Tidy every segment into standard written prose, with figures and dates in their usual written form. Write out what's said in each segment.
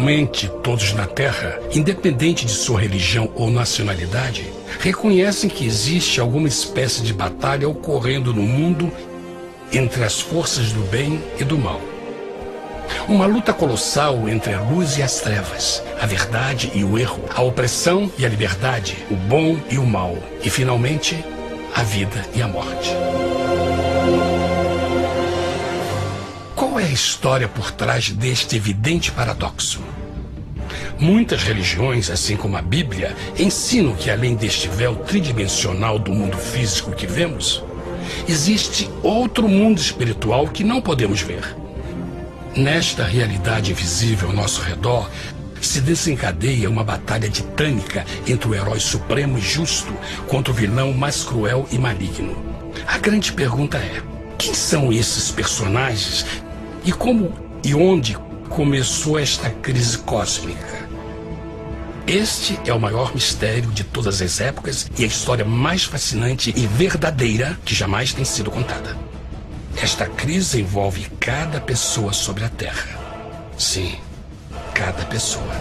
Atualmente, todos na Terra, independente de sua religião ou nacionalidade, reconhecem que existe alguma espécie de batalha ocorrendo no mundo entre as forças do bem e do mal. Uma luta colossal entre a luz e as trevas, a verdade e o erro, a opressão e a liberdade, o bom e o mal, e finalmente, a vida e a morte. Qual é a história por trás deste evidente paradoxo? Muitas religiões, assim como a Bíblia, ensinam que além deste véu tridimensional do mundo físico que vemos, existe outro mundo espiritual que não podemos ver. Nesta realidade invisível ao nosso redor, se desencadeia uma batalha titânica entre o herói supremo e justo contra o vilão mais cruel e maligno. A grande pergunta é: quem são esses personagens e como e onde começou esta crise cósmica? Este é o maior mistério de todas as épocas e a história mais fascinante e verdadeira que jamais tem sido contada. Esta crise envolve cada pessoa sobre a Terra. Sim, cada pessoa.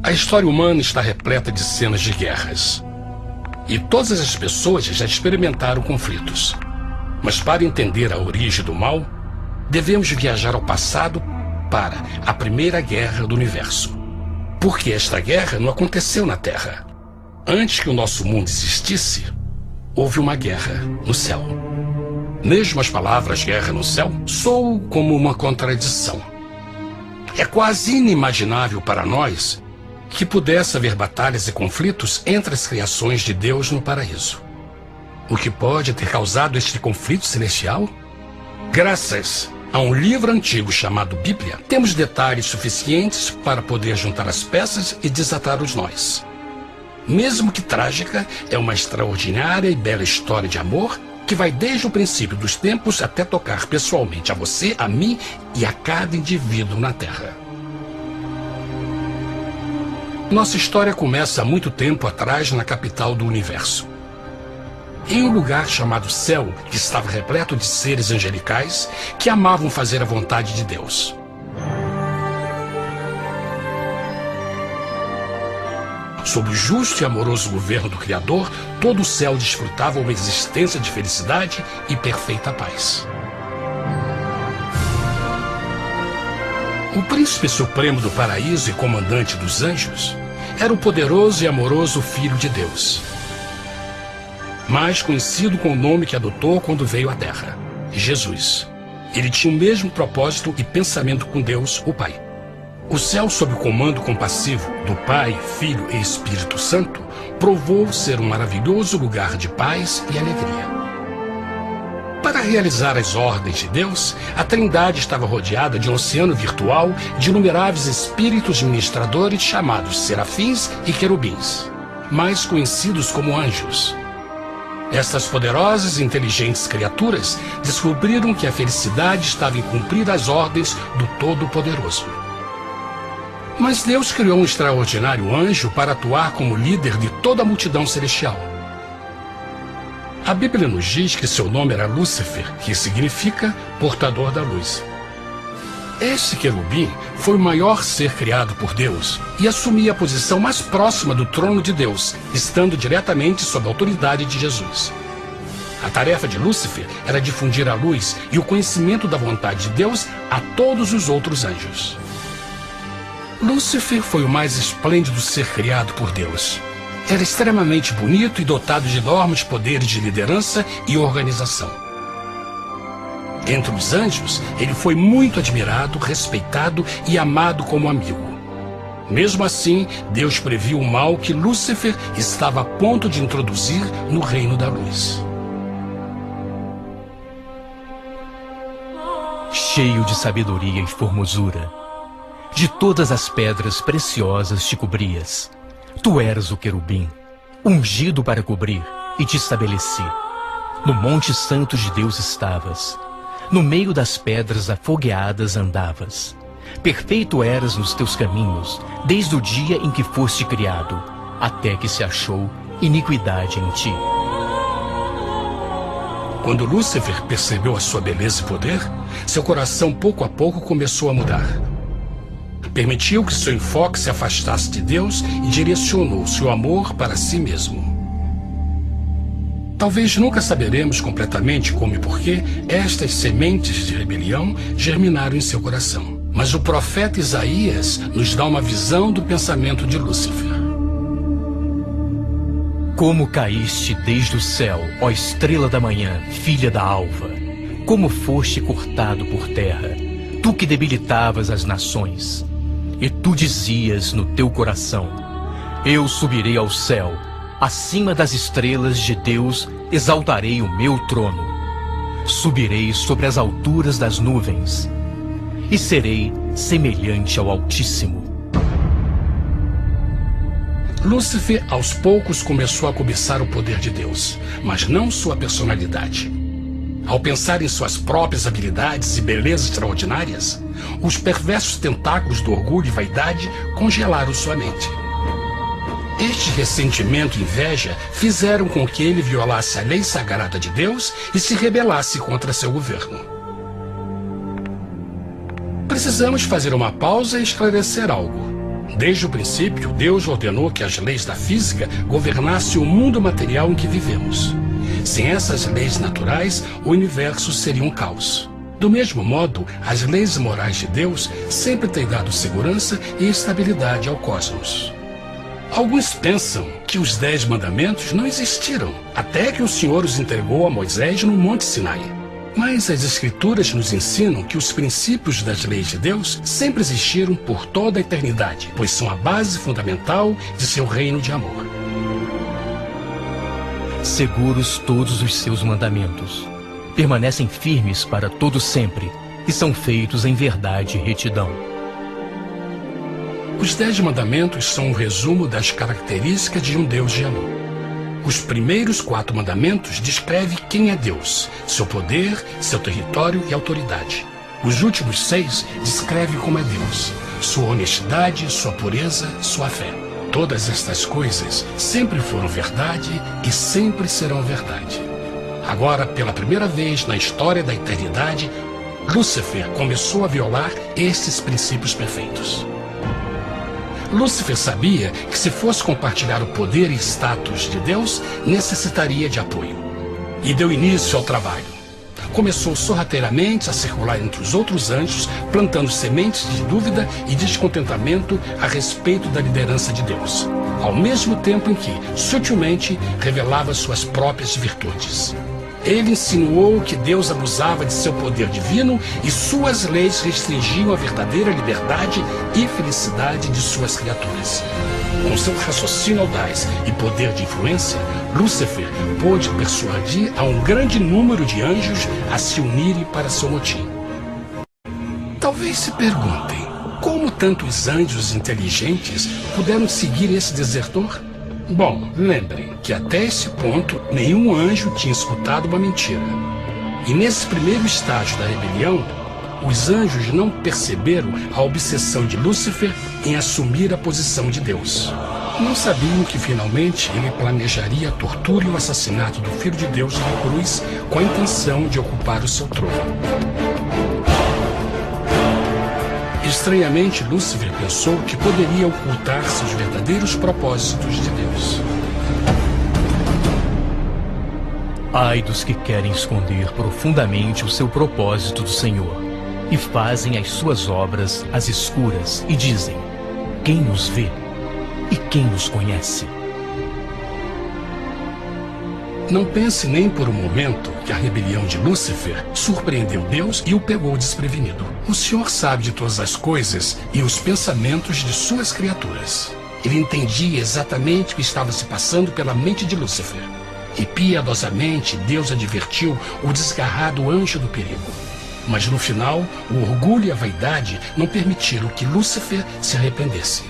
A história humana está repleta de cenas de guerras. E todas as pessoas já experimentaram conflitos. Mas para entender a origem do mal, devemos viajar ao passado para a Primeira Guerra do Universo. Porque esta guerra não aconteceu na Terra. Antes que o nosso mundo existisse, houve uma guerra no céu. Mesmo as palavras guerra no céu soam como uma contradição. É quase inimaginável para nós que pudesse haver batalhas e conflitos entre as criações de Deus no paraíso. O que pode ter causado este conflito celestial? Graças a um livro antigo chamado Bíblia, temos detalhes suficientes para poder juntar as peças e desatar os nós. Mesmo que trágica, é uma extraordinária e bela história de amor que vai desde o princípio dos tempos até tocar pessoalmente a você, a mim e a cada indivíduo na Terra. Nossa história começa há muito tempo atrás na capital do universo. Em um lugar chamado Céu, que estava repleto de seres angelicais que amavam fazer a vontade de Deus. Sob o justo e amoroso governo do Criador, todo o céu desfrutava uma existência de felicidade e perfeita paz. O príncipe supremo do paraíso e comandante dos anjos era o poderoso e amoroso Filho de Deus, mais conhecido com o nome que adotou quando veio à Terra, Jesus. Ele tinha o mesmo propósito e pensamento com Deus, o Pai. O céu, sob o comando compassivo do Pai, Filho e Espírito Santo, provou ser um maravilhoso lugar de paz e alegria. Para realizar as ordens de Deus, a Trindade estava rodeada de um oceano virtual de inumeráveis espíritos ministradores chamados serafins e querubins, mais conhecidos como anjos. Essas poderosas e inteligentes criaturas descobriram que a felicidade estava em cumprir as ordens do Todo-Poderoso. Mas Deus criou um extraordinário anjo para atuar como líder de toda a multidão celestial. A Bíblia nos diz que seu nome era Lúcifer, que significa portador da luz. Este querubim foi o maior ser criado por Deus e assumia a posição mais próxima do trono de Deus, estando diretamente sob a autoridade de Jesus. A tarefa de Lúcifer era difundir a luz e o conhecimento da vontade de Deus a todos os outros anjos. Lúcifer foi o mais esplêndido ser criado por Deus. Era extremamente bonito e dotado de enormes poderes de liderança e organização. Entre os anjos, ele foi muito admirado, respeitado e amado como amigo. Mesmo assim, Deus previu o mal que Lúcifer estava a ponto de introduzir no reino da luz. Cheio de sabedoria e formosura, de todas as pedras preciosas te cobrias. Tu eras o querubim, ungido para cobrir, e te estabeleci. No monte santo de Deus estavas, no meio das pedras afogueadas andavas. Perfeito eras nos teus caminhos, desde o dia em que foste criado, até que se achou iniquidade em ti. Quando Lúcifer percebeu a sua beleza e poder, seu coração pouco a pouco começou a mudar. Permitiu que seu enfoque se afastasse de Deus e direcionou seu amor para si mesmo. Talvez nunca saberemos completamente como e porquê estas sementes de rebelião germinaram em seu coração. Mas o profeta Isaías nos dá uma visão do pensamento de Lúcifer. Como caíste desde o céu, ó estrela da manhã, filha da alva! Como foste cortado por terra, tu que debilitavas as nações! E tu dizias no teu coração: eu subirei ao céu, acima das estrelas de Deus exaltarei o meu trono. Subirei sobre as alturas das nuvens, e serei semelhante ao Altíssimo. Lúcifer, aos poucos, começou a cobiçar o poder de Deus, mas não sua personalidade. Ao pensar em suas próprias habilidades e belezas extraordinárias, os perversos tentáculos do orgulho e vaidade congelaram sua mente. Este ressentimento e inveja fizeram com que ele violasse a lei sagrada de Deus e se rebelasse contra seu governo. Precisamos fazer uma pausa e esclarecer algo. Desde o princípio, Deus ordenou que as leis da física governassem o mundo material em que vivemos. Sem essas leis naturais, o universo seria um caos. Do mesmo modo, as leis morais de Deus sempre têm dado segurança e estabilidade ao cosmos. Alguns pensam que os 10 mandamentos não existiram, até que o Senhor os entregou a Moisés no Monte Sinai. Mas as Escrituras nos ensinam que os princípios das leis de Deus sempre existiram por toda a eternidade, pois são a base fundamental de seu reino de amor. Seguros todos os seus mandamentos, permanecem firmes para todo sempre e são feitos em verdade e retidão. Os 10 mandamentos são um resumo das características de um Deus de amor. Os primeiros 4 mandamentos descrevem quem é Deus, seu poder, seu território e autoridade. Os últimos 6 descrevem como é Deus, sua honestidade, sua pureza, sua fé. Todas estas coisas sempre foram verdade e sempre serão verdade. Agora, pela primeira vez na história da eternidade, Lúcifer começou a violar estes princípios perfeitos. Lúcifer sabia que se fosse compartilhar o poder e status de Deus, necessitaria de apoio. E deu início ao trabalho. Começou sorrateiramente a circular entre os outros anjos, plantando sementes de dúvida e descontentamento a respeito da liderança de Deus, ao mesmo tempo em que, sutilmente, revelava suas próprias virtudes. Ele insinuou que Deus abusava de seu poder divino e suas leis restringiam a verdadeira liberdade e felicidade de suas criaturas. Com seu raciocínio audaz e poder de influência, Lúcifer pôde persuadir a um grande número de anjos a se unirem para seu motim. Talvez se perguntem, como tantos anjos inteligentes puderam seguir esse desertor? Bom, lembrem que até esse ponto nenhum anjo tinha escutado uma mentira. E nesse primeiro estágio da rebelião, os anjos não perceberam a obsessão de Lúcifer em assumir a posição de Deus. Não sabiam que finalmente ele planejaria a tortura e o assassinato do Filho de Deus na cruz com a intenção de ocupar o seu trono. Estranhamente, Lúcifer pensou que poderia ocultar seus verdadeiros propósitos de Deus. Ai dos que querem esconder profundamente o seu propósito do Senhor e fazem as suas obras às escuras e dizem: quem nos vê e quem nos conhece? Não pense nem por um momento que a rebelião de Lúcifer surpreendeu Deus e o pegou desprevenido. O Senhor sabe de todas as coisas e os pensamentos de suas criaturas. Ele entendia exatamente o que estava se passando pela mente de Lúcifer. E piedosamente Deus advertiu o desgarrado anjo do perigo. Mas no final, o orgulho e a vaidade não permitiram que Lúcifer se arrependesse.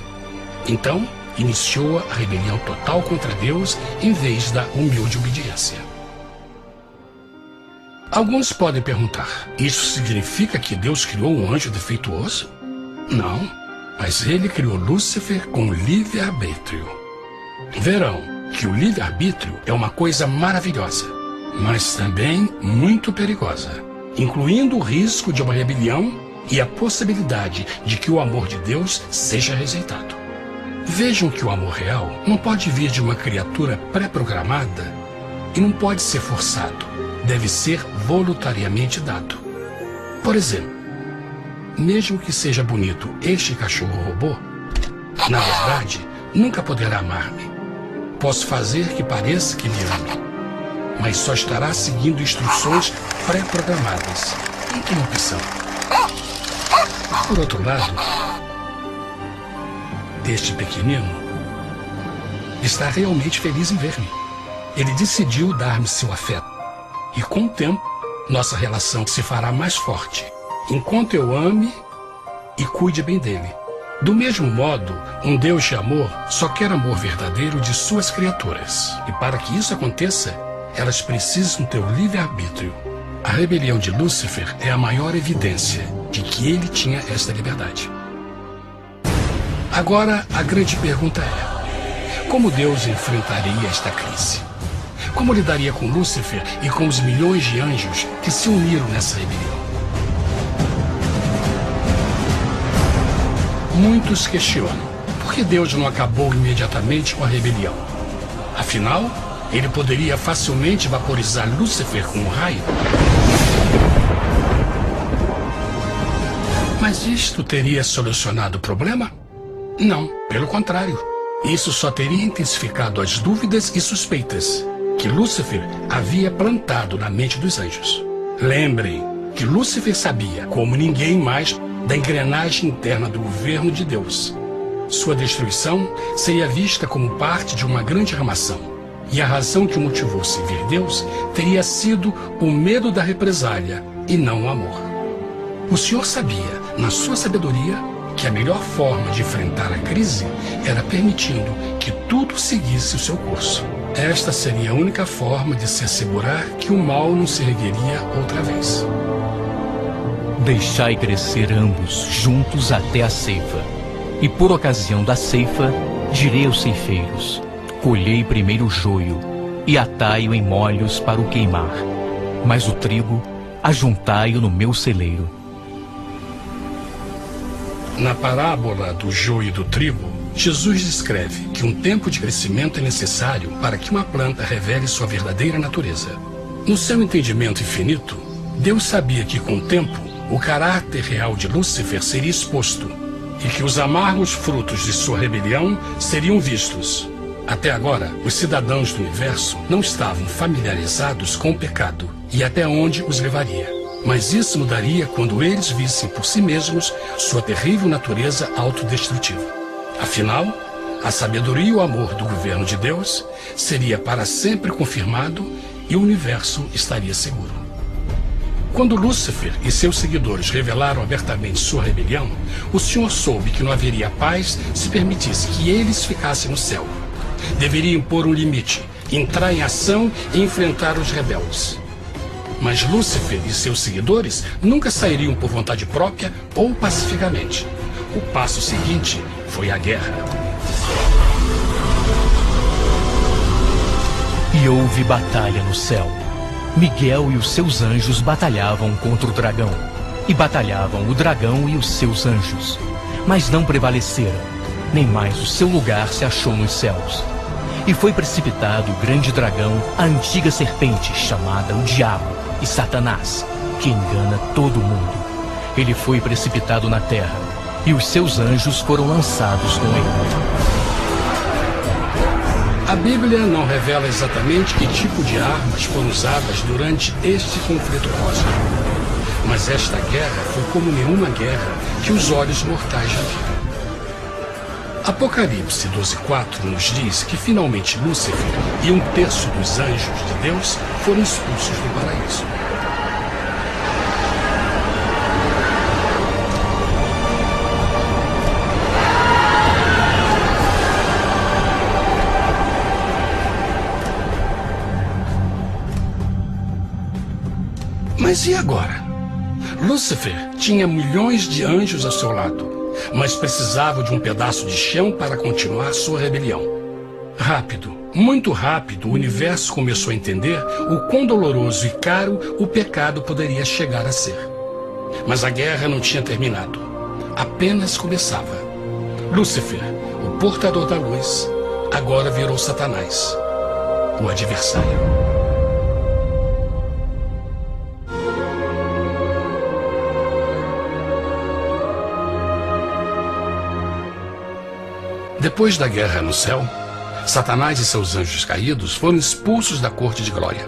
Então, iniciou a rebelião total contra Deus em vez da humilde obediência. Alguns podem perguntar: isso significa que Deus criou um anjo defeituoso? Não, mas ele criou Lúcifer com livre-arbítrio. Verão que o livre-arbítrio é uma coisa maravilhosa, mas também muito perigosa, incluindo o risco de uma rebelião e a possibilidade de que o amor de Deus seja rejeitado. Vejam que o amor real não pode vir de uma criatura pré-programada e não pode ser forçado, deve ser voluntariamente dado. Por exemplo, mesmo que seja bonito este cachorro robô, na verdade, nunca poderá amar-me. Posso fazer que pareça que me ame, mas só estará seguindo instruções pré-programadas. E que opção? Por outro lado, este pequenino está realmente feliz em ver-me. Ele decidiu dar-me seu afeto. E com o tempo, nossa relação se fará mais forte, enquanto eu ame e cuide bem dele. Do mesmo modo, um Deus de amor só quer amor verdadeiro de suas criaturas. E para que isso aconteça, elas precisam ter o livre-arbítrio. A rebelião de Lúcifer é a maior evidência de que ele tinha esta liberdade. Agora, a grande pergunta é: como Deus enfrentaria esta crise? Como lidaria com Lúcifer e com os milhões de anjos que se uniram nessa rebelião? Muitos questionam: por que Deus não acabou imediatamente com a rebelião? Afinal, ele poderia facilmente vaporizar Lúcifer com um raio. Mas isto teria solucionado o problema? Não, pelo contrário. Isso só teria intensificado as dúvidas e suspeitas que Lúcifer havia plantado na mente dos anjos. Lembrem que Lúcifer sabia, como ninguém mais, da engrenagem interna do governo de Deus. Sua destruição seria vista como parte de uma grande armação, e a razão que o motivou a servir Deus teria sido o medo da represália e não o amor. O Senhor sabia, na sua sabedoria, que a melhor forma de enfrentar a crise era permitindo que tudo seguisse o seu curso. Esta seria a única forma de se assegurar que o mal não se ergueria outra vez. Deixai crescer ambos juntos até a ceifa. E por ocasião da ceifa, direi aos ceifeiros: colhei primeiro o joio e atai-o em molhos para o queimar, mas o trigo ajuntai-o no meu celeiro. Na parábola do joio e do trigo, Jesus descreve que um tempo de crescimento é necessário para que uma planta revele sua verdadeira natureza. No seu entendimento infinito, Deus sabia que com o tempo, o caráter real de Lúcifer seria exposto e que os amargos frutos de sua rebelião seriam vistos. Até agora, os cidadãos do universo não estavam familiarizados com o pecado e até onde os levaria. Mas isso mudaria quando eles vissem por si mesmos sua terrível natureza autodestrutiva. Afinal, a sabedoria e o amor do governo de Deus seria para sempre confirmado e o universo estaria seguro. Quando Lúcifer e seus seguidores revelaram abertamente sua rebelião, o Senhor soube que não haveria paz se permitisse que eles ficassem no céu. Deveriam impor um limite, entrar em ação e enfrentar os rebeldes. Mas Lúcifer e seus seguidores nunca sairiam por vontade própria ou pacificamente. O passo seguinte foi a guerra. E houve batalha no céu. Miguel e os seus anjos batalhavam contra o dragão. E batalhavam o dragão e os seus anjos. Mas não prevaleceram, nem mais o seu lugar se achou nos céus. E foi precipitado o grande dragão, a antiga serpente, chamada o Diabo e Satanás, que engana todo mundo. Ele foi precipitado na terra, e os seus anjos foram lançados com ele. A Bíblia não revela exatamente que tipo de armas foram usadas durante este conflito cósmico. Mas esta guerra foi como nenhuma guerra que os olhos mortais já viram. Apocalipse 12:4 nos diz que finalmente Lúcifer e 1/3 dos anjos de Deus foram expulsos do paraíso. Mas e agora? Lúcifer tinha milhões de anjos ao seu lado, mas precisava de um pedaço de chão para continuar sua rebelião. Rápido, muito rápido, o universo começou a entender o quão doloroso e caro o pecado poderia chegar a ser. Mas a guerra não tinha terminado, apenas começava. Lúcifer, o portador da luz, agora virou Satanás, o adversário. Depois da guerra no céu, Satanás e seus anjos caídos foram expulsos da corte de glória.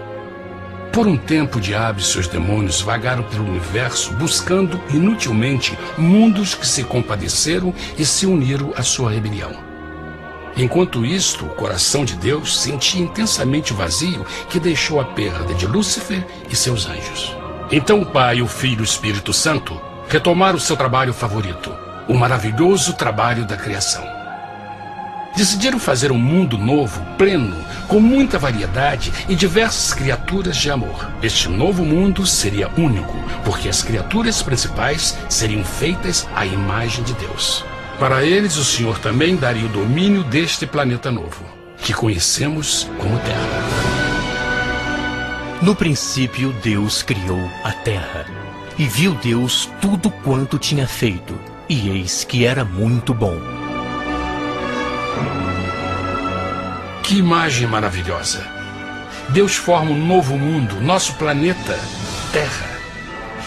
Por um tempo, o diabo e seus demônios vagaram pelo universo buscando inutilmente mundos que se compadeceram e se uniram à sua rebelião. Enquanto isto, o coração de Deus sentia intensamente o vazio que deixou a perda de Lúcifer e seus anjos. Então o Pai, o Filho e o Espírito Santo retomaram o seu trabalho favorito, o maravilhoso trabalho da criação. Decidiram fazer um mundo novo, pleno, com muita variedade e diversas criaturas de amor. Este novo mundo seria único, porque as criaturas principais seriam feitas à imagem de Deus. Para eles, o Senhor também daria o domínio deste planeta novo, que conhecemos como Terra. No princípio, Deus criou a terra. E viu Deus tudo quanto tinha feito, e eis que era muito bom. Que imagem maravilhosa! Deus forma um novo mundo, nosso planeta, Terra.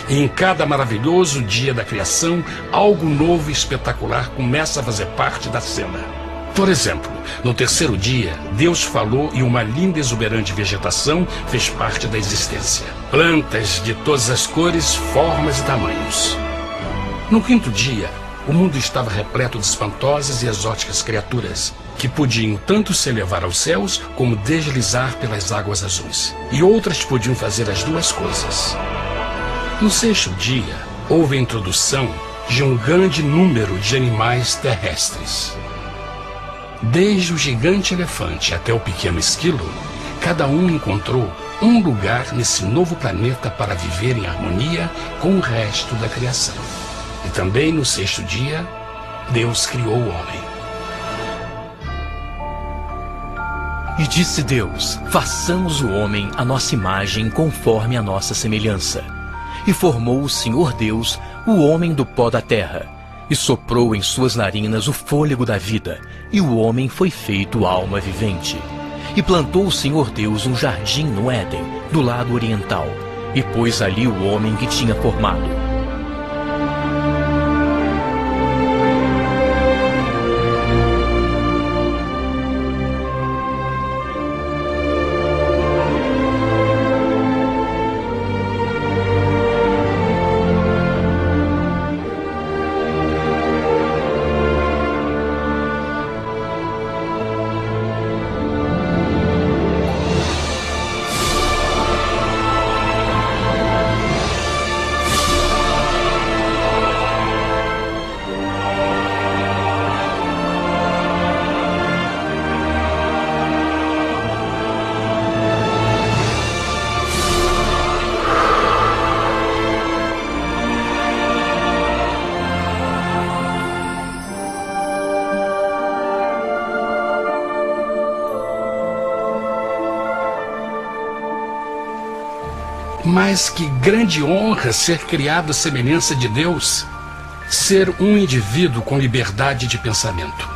E em cada maravilhoso dia da criação, algo novo e espetacular começa a fazer parte da cena. Por exemplo, no terceiro dia, Deus falou e uma linda e exuberante vegetação fez parte da existência. Plantas de todas as cores, formas e tamanhos. No quinto dia, o mundo estava repleto de espantosas e exóticas criaturas, que podiam tanto se elevar aos céus como deslizar pelas águas azuis. E outras podiam fazer as duas coisas. No sexto dia, houve a introdução de um grande número de animais terrestres. Desde o gigante elefante até o pequeno esquilo, cada um encontrou um lugar nesse novo planeta para viver em harmonia com o resto da criação. E também no sexto dia, Deus criou o homem. E disse Deus: façamos o homem à nossa imagem, conforme a nossa semelhança. E formou o Senhor Deus o homem do pó da terra, e soprou em suas narinas o fôlego da vida, e o homem foi feito alma vivente. E plantou o Senhor Deus um jardim no Éden, do lado oriental, e pôs ali o homem que tinha formado. Mas que grande honra ser criado à semelhança de Deus, ser um indivíduo com liberdade de pensamento.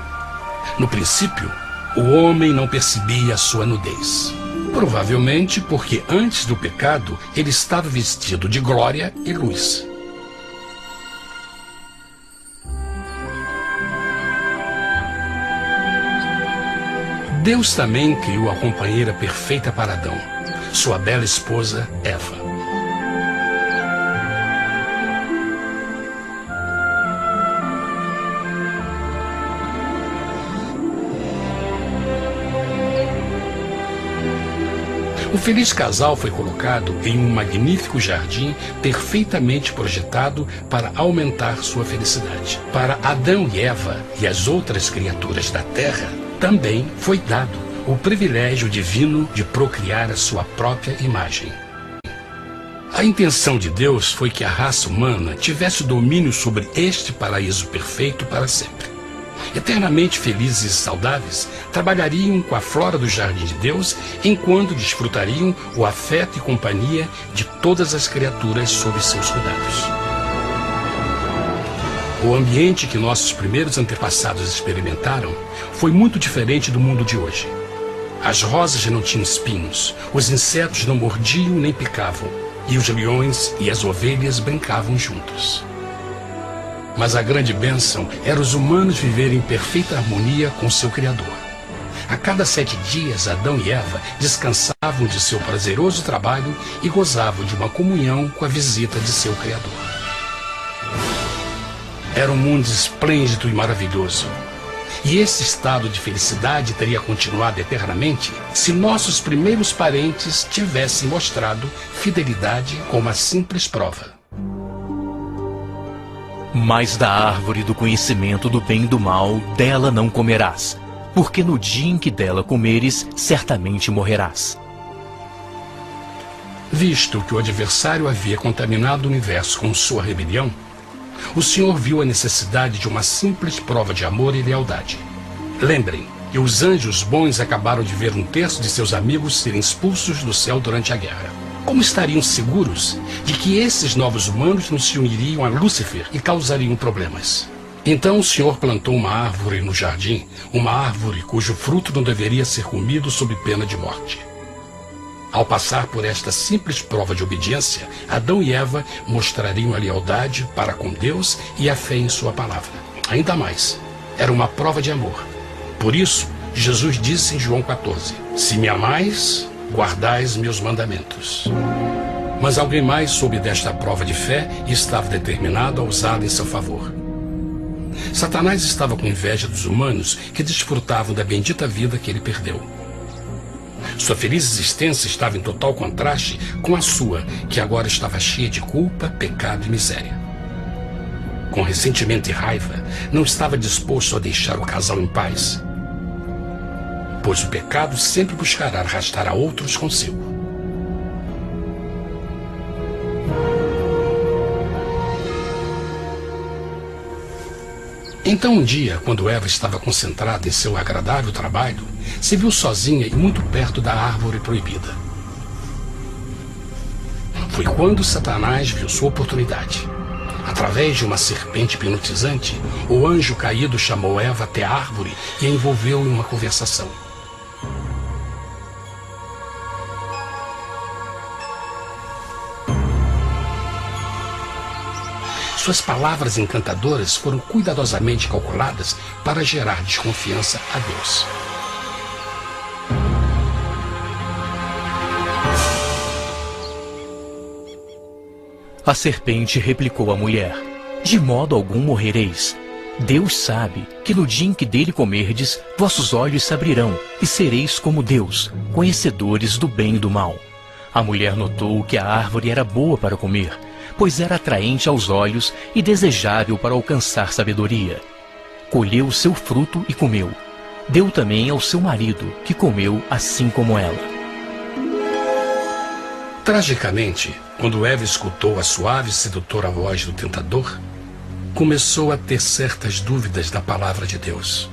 No princípio, o homem não percebia a sua nudez. Provavelmente porque antes do pecado ele estava vestido de glória e luz. Deus também criou a companheira perfeita para Adão, sua bela esposa Eva. O feliz casal foi colocado em um magnífico jardim perfeitamente projetado para aumentar sua felicidade. Para Adão e Eva e as outras criaturas da terra, também foi dado o privilégio divino de procriar a sua própria imagem. A intenção de Deus foi que a raça humana tivesse domínio sobre este paraíso perfeito para sempre. Eternamente felizes e saudáveis, trabalhariam com a flora do jardim de Deus, enquanto desfrutariam o afeto e companhia de todas as criaturas sob seus cuidados. O ambiente que nossos primeiros antepassados experimentaram foi muito diferente do mundo de hoje. As rosas já não tinham espinhos, os insetos não mordiam nem picavam, e os leões e as ovelhas brincavam juntos. Mas a grande bênção era os humanos viverem em perfeita harmonia com seu Criador. A cada 7 dias, Adão e Eva descansavam de seu prazeroso trabalho e gozavam de uma comunhão com a visita de seu Criador. Era um mundo esplêndido e maravilhoso. E esse estado de felicidade teria continuado eternamente se nossos primeiros parentes tivessem mostrado fidelidade com uma simples prova. Mas da árvore do conhecimento do bem e do mal, dela não comerás, porque no dia em que dela comeres, certamente morrerás. Visto que o adversário havia contaminado o universo com sua rebelião, o Senhor viu a necessidade de uma simples prova de amor e lealdade. Lembrem que os anjos bons acabaram de ver 1/3 de seus amigos serem expulsos do céu durante a guerra. Como estariam seguros de que esses novos humanos não se uniriam a Lúcifer e causariam problemas? Então o Senhor plantou uma árvore no jardim, uma árvore cujo fruto não deveria ser comido sob pena de morte. Ao passar por esta simples prova de obediência, Adão e Eva mostrariam a lealdade para com Deus e a fé em sua palavra. Ainda mais, era uma prova de amor. Por isso, Jesus disse em João 14, se me amais, guardais meus mandamentos. Mas alguém mais soube desta prova de fé e estava determinado a usá-la em seu favor. Satanás estava com inveja dos humanos que desfrutavam da bendita vida que ele perdeu. Sua feliz existência estava em total contraste com a sua, que agora estava cheia de culpa, pecado e miséria. Com ressentimento e raiva, não estava disposto a deixar o casal em paz, pois o pecado sempre buscará arrastar a outros consigo. Então um dia, quando Eva estava concentrada em seu agradável trabalho, se viu sozinha e muito perto da árvore proibida. Foi quando Satanás viu sua oportunidade. Através de uma serpente hipnotizante, o anjo caído chamou Eva até a árvore e a envolveu em uma conversação. Suas palavras encantadoras foram cuidadosamente calculadas para gerar desconfiança a Deus. A serpente replicou à mulher, de modo algum morrereis. Deus sabe que no dia em que dele comerdes, vossos olhos se abrirão, e sereis como Deus, conhecedores do bem e do mal. A mulher notou que a árvore era boa para comer, pois era atraente aos olhos e desejável para alcançar sabedoria. Colheu o seu fruto e comeu. Deu também ao seu marido, que comeu assim como ela. Tragicamente, quando Eva escutou a suave e sedutora voz do tentador, começou a ter certas dúvidas da palavra de Deus.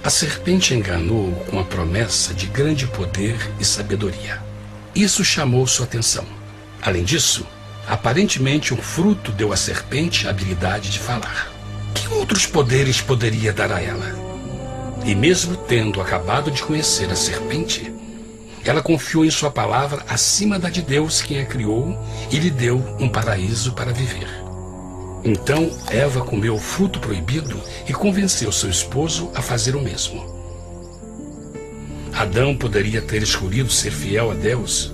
A serpente enganou-o com a promessa de grande poder e sabedoria. Isso chamou sua atenção. Além disso, aparentemente um fruto deu à serpente a habilidade de falar. Que outros poderes poderia dar a ela? E mesmo tendo acabado de conhecer a serpente, ela confiou em sua palavra acima da de Deus, quem a criou, e lhe deu um paraíso para viver. Então Eva comeu o fruto proibido e convenceu seu esposo a fazer o mesmo. Adão poderia ter escolhido ser fiel a Deus,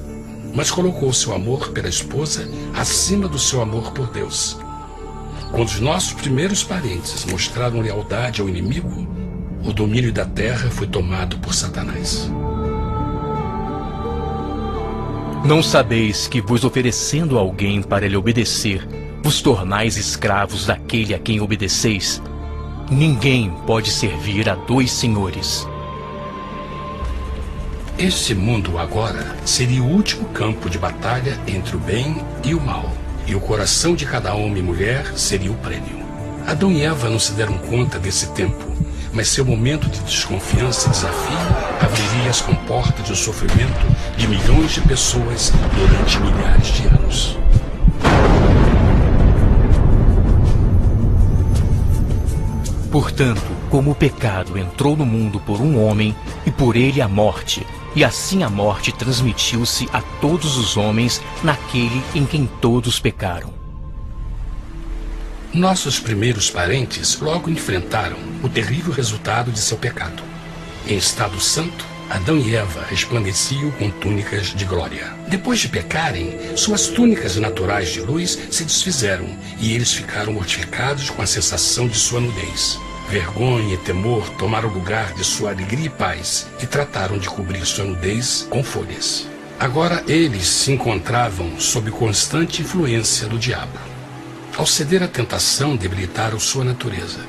mas colocou seu amor pela esposa acima do seu amor por Deus. Quando os nossos primeiros parentes mostraram lealdade ao inimigo, o domínio da terra foi tomado por Satanás. Não sabeis que, vos oferecendo a alguém para lhe obedecer, vos tornais escravos daquele a quem obedeceis? Ninguém pode servir a dois senhores. Este mundo agora seria o último campo de batalha entre o bem e o mal, e o coração de cada homem e mulher seria o prêmio. Adão e Eva não se deram conta desse tempo, mas seu momento de desconfiança e desafio abriria as comportas do sofrimento de milhões de pessoas durante milhares de anos. Portanto, como o pecado entrou no mundo por um homem, e por ele a morte, e assim a morte transmitiu-se a todos os homens naquele em quem todos pecaram. Nossos primeiros parentes logo enfrentaram o terrível resultado de seu pecado. Em estado santo, Adão e Eva resplandeciam com túnicas de glória. Depois de pecarem, suas túnicas naturais de luz se desfizeram e eles ficaram mortificados com a sensação de sua nudez. Vergonha e temor tomaram o lugar de sua alegria e paz e trataram de cobrir sua nudez com folhas. Agora eles se encontravam sob constante influência do diabo. Ao ceder à tentação, debilitaram sua natureza,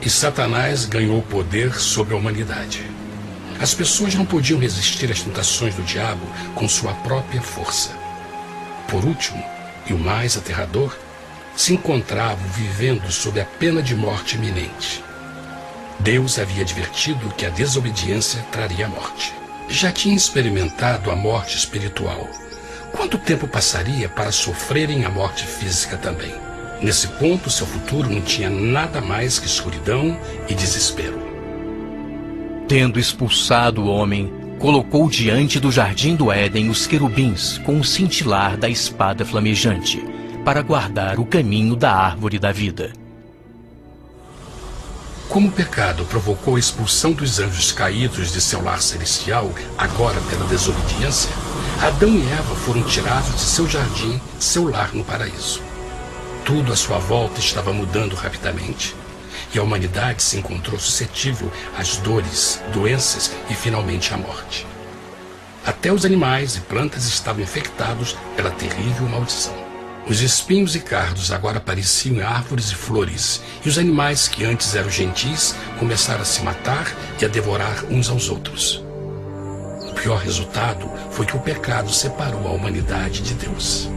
e Satanás ganhou poder sobre a humanidade. As pessoas não podiam resistir às tentações do diabo com sua própria força. Por último, e o mais aterrador, se encontravam vivendo sob a pena de morte iminente. Deus havia advertido que a desobediência traria a morte. Já tinha experimentado a morte espiritual. Quanto tempo passaria para sofrerem a morte física também? Nesse ponto, seu futuro não tinha nada mais que escuridão e desespero. Tendo expulsado o homem, colocou diante do jardim do Éden os querubins com o cintilar da espada flamejante, para guardar o caminho da árvore da vida. Como o pecado provocou a expulsão dos anjos caídos de seu lar celestial, agora pela desobediência, Adão e Eva foram tirados de seu jardim, seu lar no paraíso. Tudo à sua volta estava mudando rapidamente, e a humanidade se encontrou suscetível às dores, doenças e finalmente à morte. Até os animais e plantas estavam infectados pela terrível maldição. Os espinhos e cardos agora pareciam árvores e flores, e os animais que antes eram gentis começaram a se matar e a devorar uns aos outros. O pior resultado foi que o pecado separou a humanidade de Deus.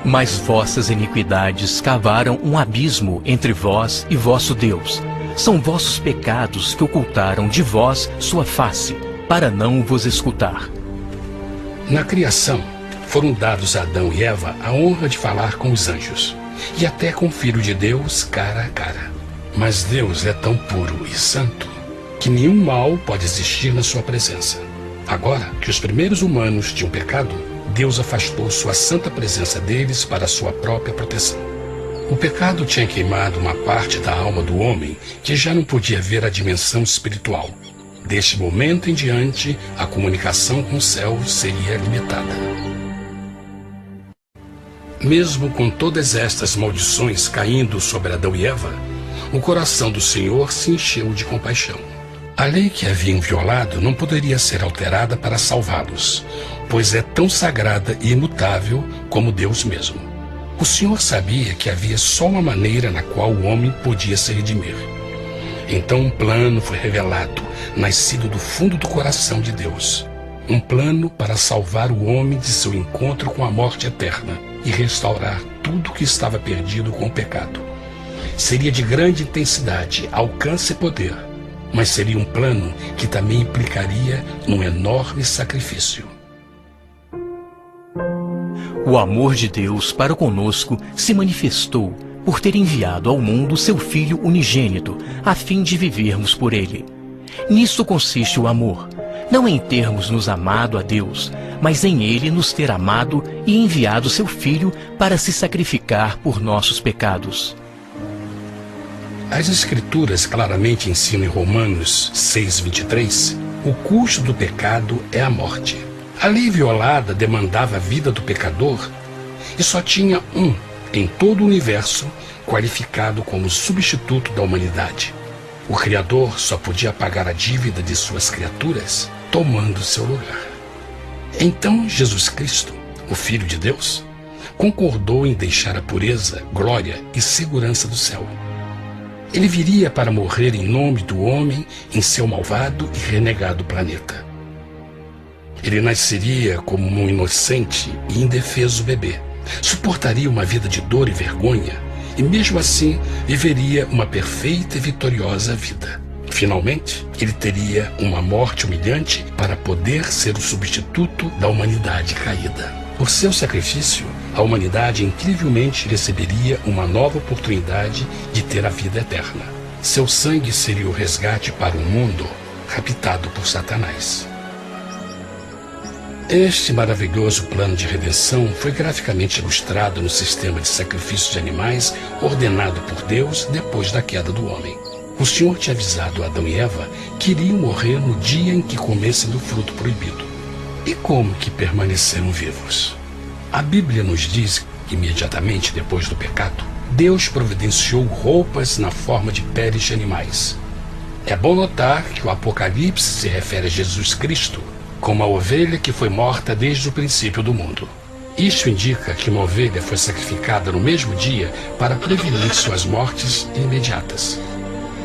Mas vossas iniquidades cavaram um abismo entre vós e vosso Deus. São vossos pecados que ocultaram de vós sua face, para não vos escutar. Na criação, foram dados a Adão e Eva a honra de falar com os anjos, e até com o Filho de Deus cara a cara. Mas Deus é tão puro e santo que nenhum mal pode existir na sua presença. Agora que os primeiros humanos tinham pecado, Deus afastou sua santa presença deles para a sua própria proteção. O pecado tinha queimado uma parte da alma do homem que já não podia ver a dimensão espiritual. Deste momento em diante, a comunicação com o céu seria limitada. Mesmo com todas estas maldições caindo sobre Adão e Eva, o coração do Senhor se encheu de compaixão. A lei que haviam violado não poderia ser alterada para salvá-los, pois é tão sagrada e imutável como Deus mesmo. O Senhor sabia que havia só uma maneira na qual o homem podia se redimir. Então um plano foi revelado, nascido do fundo do coração de Deus. Um plano para salvar o homem de seu encontro com a morte eterna e restaurar tudo que estava perdido com o pecado. Seria de grande intensidade, alcance e poder, mas seria um plano que também implicaria num enorme sacrifício. O amor de Deus para conosco se manifestou por ter enviado ao mundo seu Filho unigênito, a fim de vivermos por ele. Nisso consiste o amor, não em termos nos amado a Deus, mas em ele nos ter amado e enviado seu Filho para se sacrificar por nossos pecados. As Escrituras claramente ensinam em Romanos 6:23, o custo do pecado é a morte. A lei violada demandava a vida do pecador e só tinha um em todo o universo qualificado como substituto da humanidade. O Criador só podia pagar a dívida de suas criaturas tomando seu lugar. Então Jesus Cristo, o Filho de Deus, concordou em deixar a pureza, glória e segurança do céu. Ele viria para morrer em nome do homem em seu malvado e renegado planeta. Ele nasceria como um inocente e indefeso bebê, suportaria uma vida de dor e vergonha e mesmo assim viveria uma perfeita e vitoriosa vida. Finalmente, ele teria uma morte humilhante para poder ser o substituto da humanidade caída. Por seu sacrifício, a humanidade incrivelmente receberia uma nova oportunidade de ter a vida eterna. Seu sangue seria o resgate para um mundo raptado por Satanás. Este maravilhoso plano de redenção foi graficamente ilustrado no sistema de sacrifício de animais ordenado por Deus depois da queda do homem. O Senhor tinha avisado Adão e Eva que iriam morrer no dia em que comessem do fruto proibido. E como que permaneceram vivos? A Bíblia nos diz que imediatamente depois do pecado, Deus providenciou roupas na forma de peles de animais. É bom notar que o Apocalipse se refere a Jesus Cristo como a ovelha que foi morta desde o princípio do mundo. Isto indica que uma ovelha foi sacrificada no mesmo dia para prevenir suas mortes imediatas.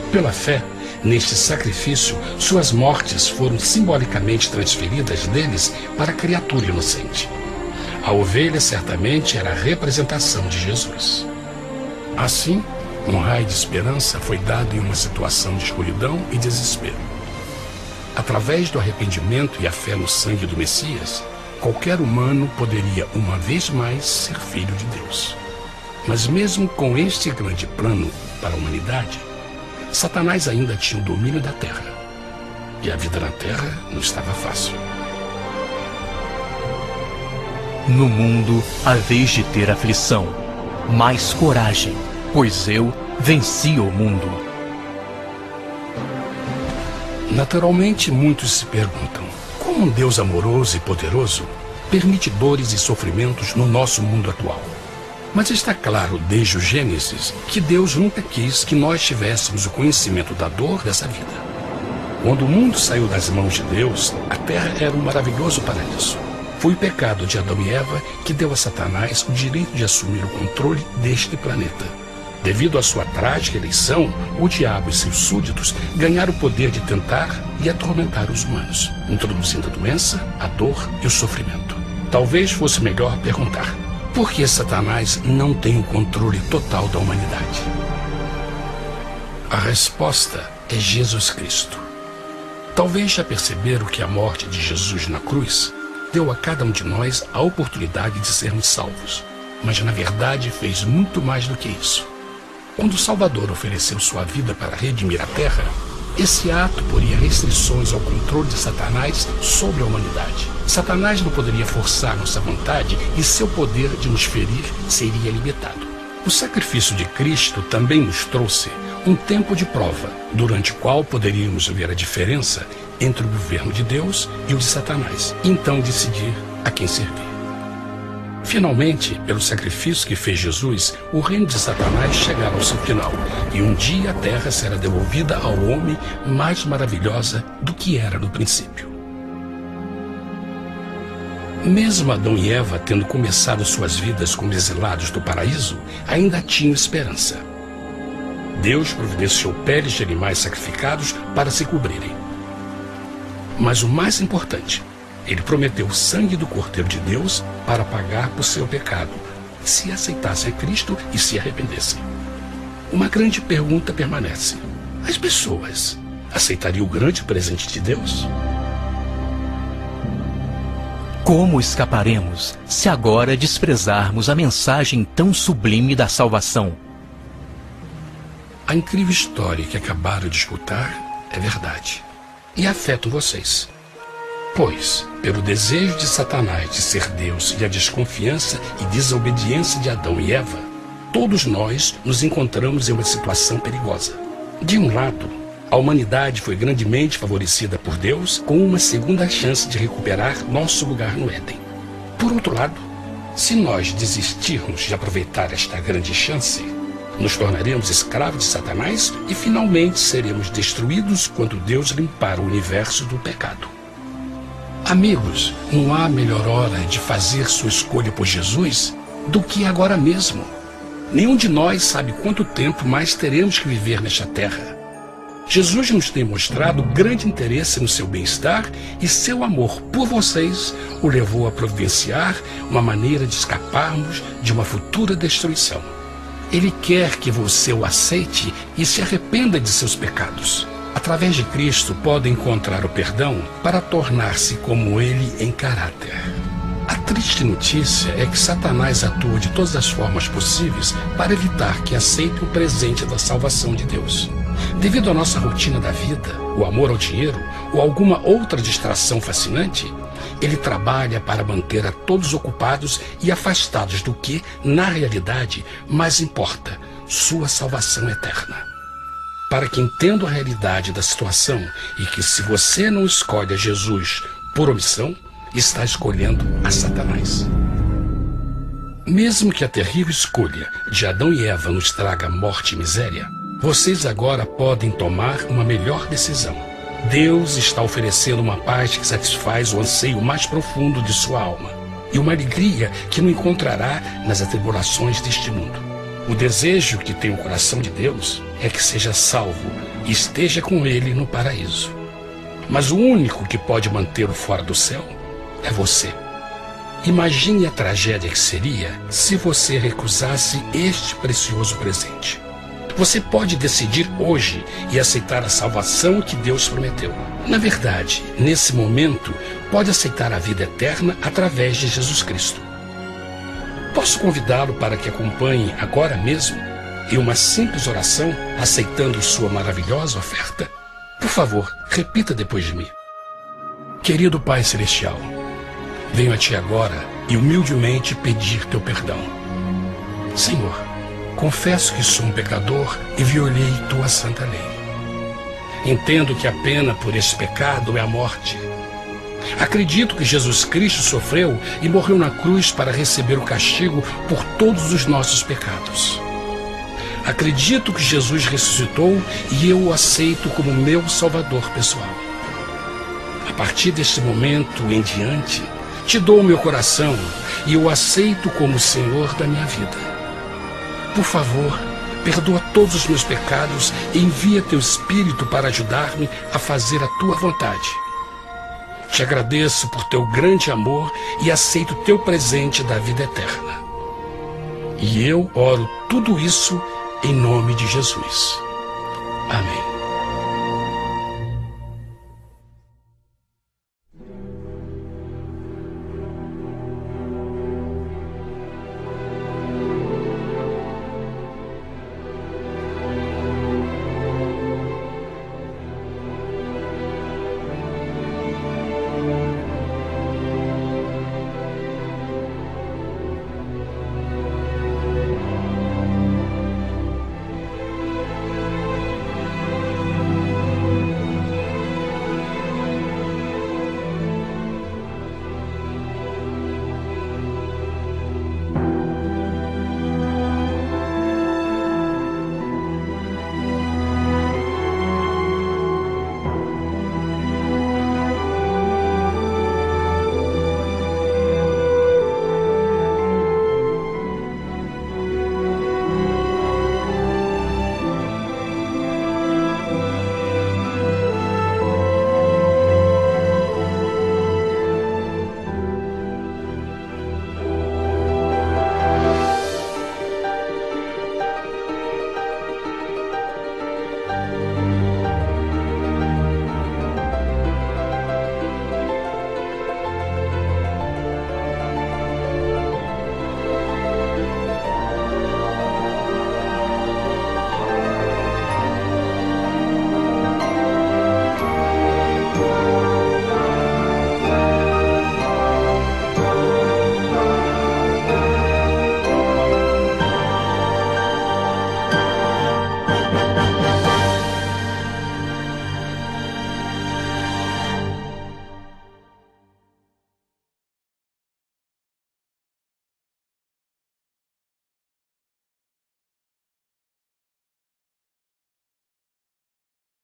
Pela fé, neste sacrifício, suas mortes foram simbolicamente transferidas deles para a criatura inocente. A ovelha certamente era a representação de Jesus. Assim, um raio de esperança foi dado em uma situação de escuridão e desespero. Através do arrependimento e a fé no sangue do Messias, qualquer humano poderia uma vez mais ser filho de Deus. Mas mesmo com este grande plano para a humanidade, Satanás ainda tinha o domínio da terra. E a vida na terra não estava fácil. No mundo haveis de ter aflição, mas coragem, pois eu venci o mundo. Naturalmente, muitos se perguntam, como um Deus amoroso e poderoso permite dores e sofrimentos no nosso mundo atual? Mas está claro desde o Gênesis que Deus nunca quis que nós tivéssemos o conhecimento da dor dessa vida. Quando o mundo saiu das mãos de Deus, a terra era um maravilhoso paraíso. Foi o pecado de Adão e Eva que deu a Satanás o direito de assumir o controle deste planeta. Devido à sua trágica eleição, o diabo e seus súditos ganharam o poder de tentar e atormentar os humanos, introduzindo a doença, a dor e o sofrimento. Talvez fosse melhor perguntar: por que Satanás não tem o controle total da humanidade? A resposta é Jesus Cristo. Talvez já perceberam que a morte de Jesus na cruz deu a cada um de nós a oportunidade de sermos salvos. Mas na verdade fez muito mais do que isso. Quando o Salvador ofereceu sua vida para redimir a terra, esse ato poria restrições ao controle de Satanás sobre a humanidade. Satanás não poderia forçar nossa vontade e seu poder de nos ferir seria limitado. O sacrifício de Cristo também nos trouxe um tempo de prova, durante o qual poderíamos ver a diferença entre o governo de Deus e o de Satanás, e então decidir a quem servir. Finalmente, pelo sacrifício que fez Jesus, o reino de Satanás chegará ao seu final, e um dia a terra será devolvida ao homem mais maravilhosa do que era no princípio. Mesmo Adão e Eva tendo começado suas vidas como exilados do paraíso, ainda tinham esperança. Deus providenciou peles de animais sacrificados para se cobrirem. Mas o mais importante, ele prometeu o sangue do Cordeiro de Deus para pagar por seu pecado, se aceitassem a Cristo e se arrependessem. Uma grande pergunta permanece: as pessoas aceitaria o grande presente de Deus? Como escaparemos se agora desprezarmos a mensagem tão sublime da salvação? A incrível história que acabaram de escutar é verdade e afeta vocês. Pois, pelo desejo de Satanás de ser Deus e a desconfiança e desobediência de Adão e Eva, todos nós nos encontramos em uma situação perigosa. De um lado, a humanidade foi grandemente favorecida por Deus com uma segunda chance de recuperar nosso lugar no Éden. Por outro lado, se nós desistirmos de aproveitar esta grande chance, nos tornaremos escravos de Satanás e finalmente seremos destruídos quando Deus limpar o universo do pecado. Amigos, não há melhor hora de fazer sua escolha por Jesus do que agora mesmo. Nenhum de nós sabe quanto tempo mais teremos que viver nesta terra. Jesus nos tem mostrado grande interesse no seu bem-estar e seu amor por vocês o levou a providenciar uma maneira de escaparmos de uma futura destruição. Ele quer que você o aceite e se arrependa de seus pecados. Através de Cristo, pode encontrar o perdão para tornar-se como Ele em caráter. A triste notícia é que Satanás atua de todas as formas possíveis para evitar que aceite o presente da salvação de Deus. Devido à nossa rotina da vida, o amor ao dinheiro ou alguma outra distração fascinante, ele trabalha para manter a todos ocupados e afastados do que, na realidade, mais importa, sua salvação eterna. Para que entenda a realidade da situação e que se você não escolhe a Jesus por omissão, está escolhendo a Satanás. Mesmo que a terrível escolha de Adão e Eva nos traga morte e miséria, vocês agora podem tomar uma melhor decisão. Deus está oferecendo uma paz que satisfaz o anseio mais profundo de sua alma e uma alegria que não encontrará nas atribulações deste mundo. O desejo que tem o coração de Deus é que seja salvo e esteja com Ele no paraíso. Mas o único que pode mantê-lo fora do céu é você. Imagine a tragédia que seria se você recusasse este precioso presente. Você pode decidir hoje e aceitar a salvação que Deus prometeu. Na verdade, nesse momento, pode aceitar a vida eterna através de Jesus Cristo. Posso convidá-lo para que acompanhe agora mesmo em uma simples oração, aceitando sua maravilhosa oferta? Por favor, repita depois de mim. Querido Pai Celestial, venho a Ti agora e humildemente pedir Teu perdão. Senhor, confesso que sou um pecador e violei Tua santa lei. Entendo que a pena por esse pecado é a morte. Acredito que Jesus Cristo sofreu e morreu na cruz para receber o castigo por todos os nossos pecados. Acredito que Jesus ressuscitou e eu o aceito como meu Salvador pessoal. A partir deste momento em diante, Te dou o meu coração e eu o aceito como o Senhor da minha vida. Por favor, perdoa todos os meus pecados e envia Teu Espírito para ajudar-me a fazer a Tua vontade. Te agradeço por Teu grande amor e aceito Teu presente da vida eterna. E eu oro tudo isso em nome de Jesus. Amém.